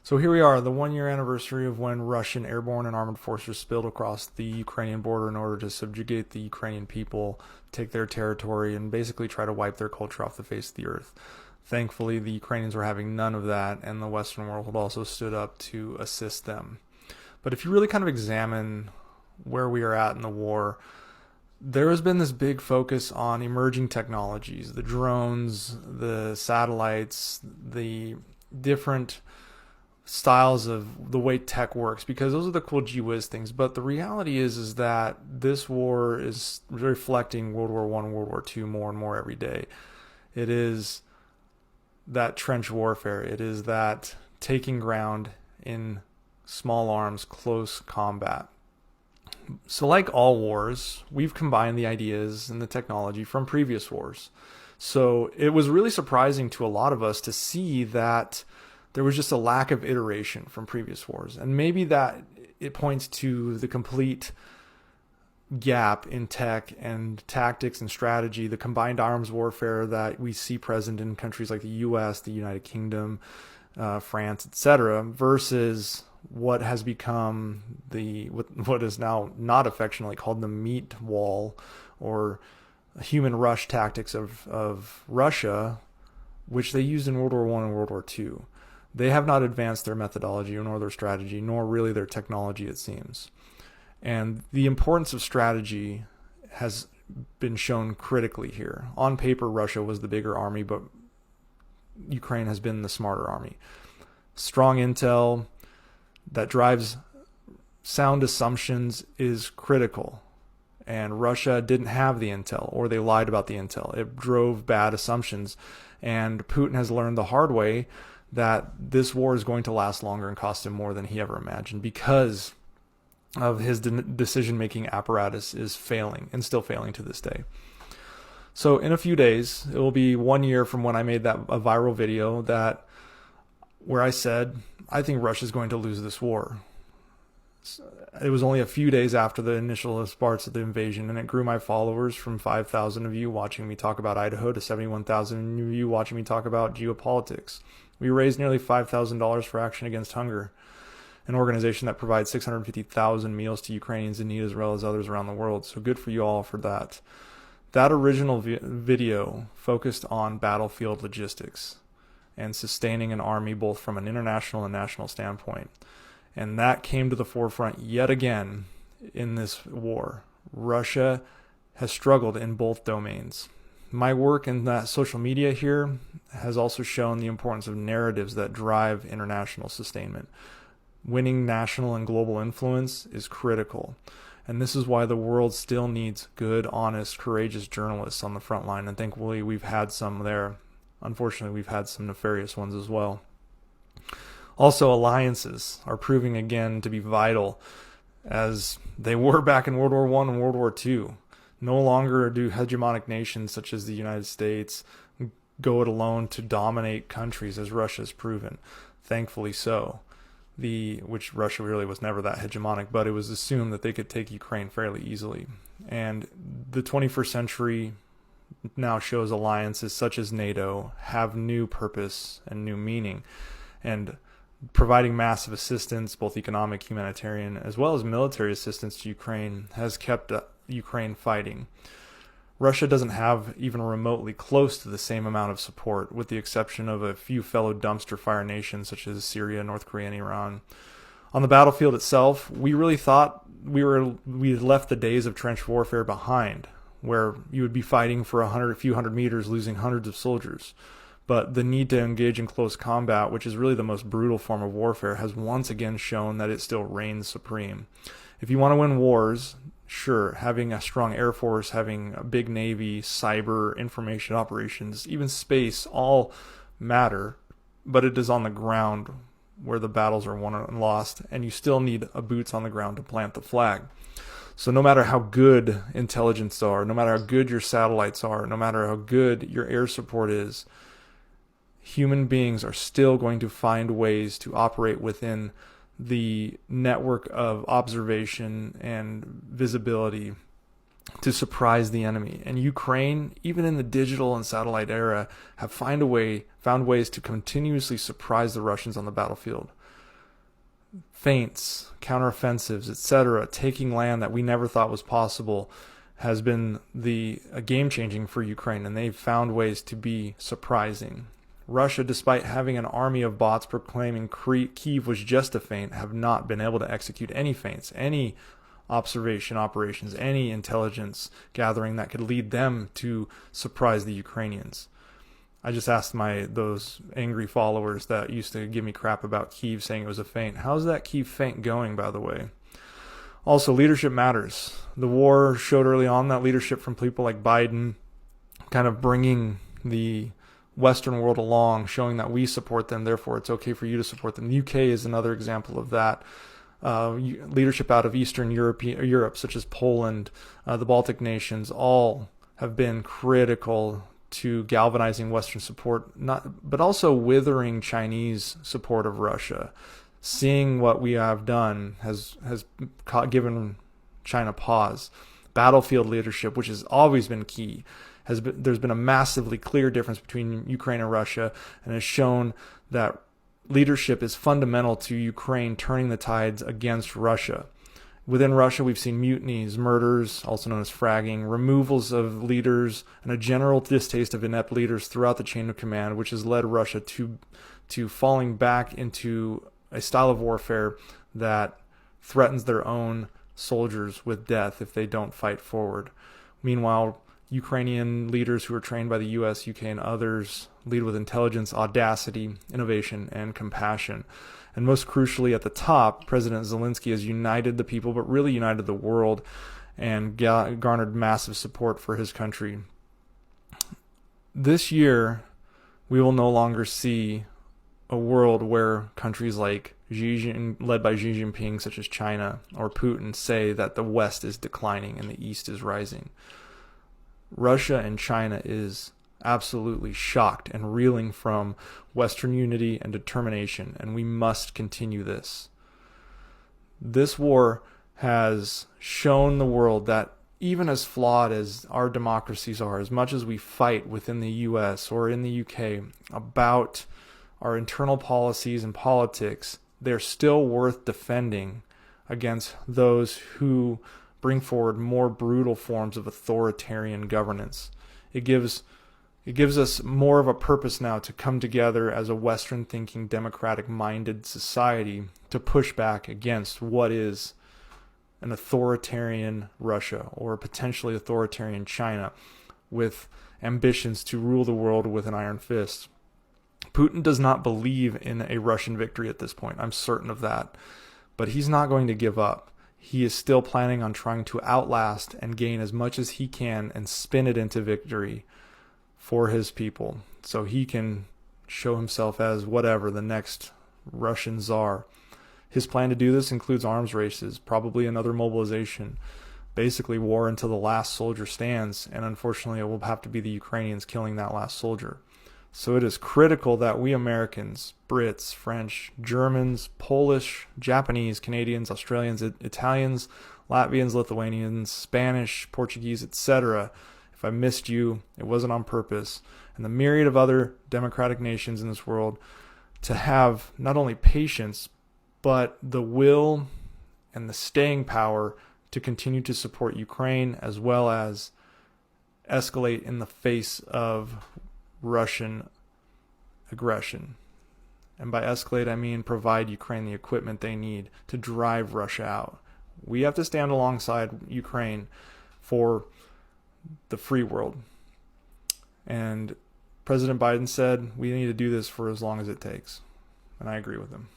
So here we are, the 1 year anniversary of when Russian airborne and armored forces spilled across the Ukrainian border in order to subjugate the Ukrainian people, take their territory, and basically try to wipe their culture off the face of the earth. Thankfully, the Ukrainians were having none of that, and the Western world also stood up to assist them. But if you really kind of examine where we are at in the war, there has been this big focus on emerging technologies, the drones, the satellites, the different styles of the way tech works, because those are the cool gee whiz things. But the reality is that this war is reflecting World War I, World War II more and more every day. It is that trench warfare. It is that taking ground in small arms, close combat. So like all wars, we've combined the ideas and the technology from previous wars. So it was really surprising to a lot of us to see that there was just a lack of iteration from previous wars. And maybe that it points to the complete gap in tech and tactics and strategy, the combined arms warfare that we see present in countries like the US, the United Kingdom, France, etc., versus what has become what is now not affectionately called the meat wall or human rush tactics of Russia, which they used in World War I and World War II. They have not advanced their methodology nor their strategy, nor really their technology, it seems. And the importance of strategy has been shown critically here. On paper, Russia was the bigger army, but Ukraine has been the smarter army. Strong intel that drives sound assumptions is critical. And Russia didn't have the intel, or they lied about the intel. It drove bad assumptions. And Putin has learned the hard way that this war is going to last longer and cost him more than he ever imagined, because of his decision-making apparatus is failing and still failing to this day. So in a few days, it will be 1 year from when I made a viral video where I said, I think Russia is going to lose this war. It was only a few days after the initial parts of the invasion, and it grew my followers from 5,000 of you watching me talk about Idaho to 71,000 of you watching me talk about geopolitics. We raised nearly $5,000 for Action Against Hunger, an organization that provides 650,000 meals to Ukrainians in need as well as others around the world. So good for you all for that. That original video focused on battlefield logistics and sustaining an army both from an international and national standpoint. And that came to the forefront yet again in this war. Russia has struggled in both domains. My work in that social media here has also shown the importance of narratives that drive international sustainment. Winning national and global influence is critical. And this is why the world still needs good, honest, courageous journalists on the front line. And thankfully, we've had some there. Unfortunately, we've had some nefarious ones as well. Also, alliances are proving again to be vital, as they were back in World War I and World War II. No longer do hegemonic nations such as the United States go it alone to dominate countries, as Russia has proven. Thankfully so. Which Russia really was never that hegemonic, but it was assumed that they could take Ukraine fairly easily. And the 21st century now shows alliances such as NATO have new purpose and new meaning, and providing massive assistance, both economic, humanitarian, as well as military assistance to Ukraine has kept Ukraine fighting. Russia doesn't have even remotely close to the same amount of support, with the exception of a few fellow dumpster fire nations such as Syria, North Korea, and Iran. On the battlefield itself, we really thought we had left the days of trench warfare behind, where you would be fighting for a few hundred meters, losing hundreds of soldiers. But the need to engage in close combat, which is really the most brutal form of warfare, has once again shown that it still reigns supreme. If you want to win wars, sure, having a strong air force, having a big navy, cyber, information operations, even space, all matter, but it is on the ground where the battles are won and lost, and you still need a boots on the ground to plant the flag. So no matter how good intelligence are, no matter how good your satellites are, no matter how good your air support is, human beings are still going to find ways to operate within the network of observation and visibility to surprise the enemy. And Ukraine, even in the digital and satellite era, have found ways to continuously surprise the Russians on the battlefield. Feints, counteroffensives, etc., taking land that we never thought was possible, has been a game-changing for Ukraine, and they've found ways to be surprising. Russia, despite having an army of bots proclaiming Kyiv was just a feint, have not been able to execute any feints, any observation operations, any intelligence gathering that could lead them to surprise the Ukrainians. I just asked those angry followers that used to give me crap about Kyiv saying it was a feint. How's that Kyiv feint going, by the way? Also, leadership matters. The war showed early on that leadership from people like Biden, kind of bringing the Western world along, showing that we support them, therefore it's okay for you to support them. The UK is another example of that. Leadership out of Eastern Europe, such as Poland, the Baltic nations, all have been critical to galvanizing Western support, but also withering Chinese support of Russia. Seeing what we have done has given China pause. Battlefield leadership, which has always been key, there's been a massively clear difference between Ukraine and Russia, and has shown that leadership is fundamental to Ukraine turning the tides against Russia. Within Russia, we've seen mutinies, murders, also known as fragging, removals of leaders, and a general distaste of inept leaders throughout the chain of command, which has led Russia to falling back into a style of warfare that threatens their own soldiers with death if they don't fight forward. Meanwhile, Ukrainian leaders who are trained by the US, UK, and others lead with intelligence, audacity, innovation, and compassion. And most crucially, at the top, President Zelensky has united the people, but really united the world, and garnered massive support for his country. This year, we will no longer see a world where countries like led by Xi Jinping, such as China or Putin, say that the West is declining and the East is rising. Russia and China is absolutely shocked and reeling from Western unity and determination, and we must continue this. This war has shown the world that even as flawed as our democracies are, as much as we fight within the US or in the UK about our internal policies and politics, they're still worth defending against those who bring forward more brutal forms of authoritarian governance. It gives us more of a purpose now to come together as a Western-thinking, democratic-minded society to push back against what is an authoritarian Russia or potentially authoritarian China with ambitions to rule the world with an iron fist. Putin does not believe in a Russian victory at this point. I'm certain of that. But he's not going to give up. He is still planning on trying to outlast and gain as much as he can and spin it into victory for his people, so he can show himself as whatever, the next Russian czar. His plan to do this includes arms races, probably another mobilization, basically war until the last soldier stands, and unfortunately it will have to be the Ukrainians killing that last soldier. So it is critical that we Americans, Brits, French, Germans, Polish, Japanese, Canadians, Australians, Italians, Latvians, Lithuanians, Spanish, Portuguese, etc., if I missed you, it wasn't on purpose, and the myriad of other democratic nations in this world, to have not only patience, but the will and the staying power to continue to support Ukraine, as well as escalate in the face of Russian aggression. And by escalate, I mean provide Ukraine the equipment they need to drive Russia out. We have to stand alongside Ukraine for the free world. And President Biden said we need to do this for as long as it takes. And I agree with him.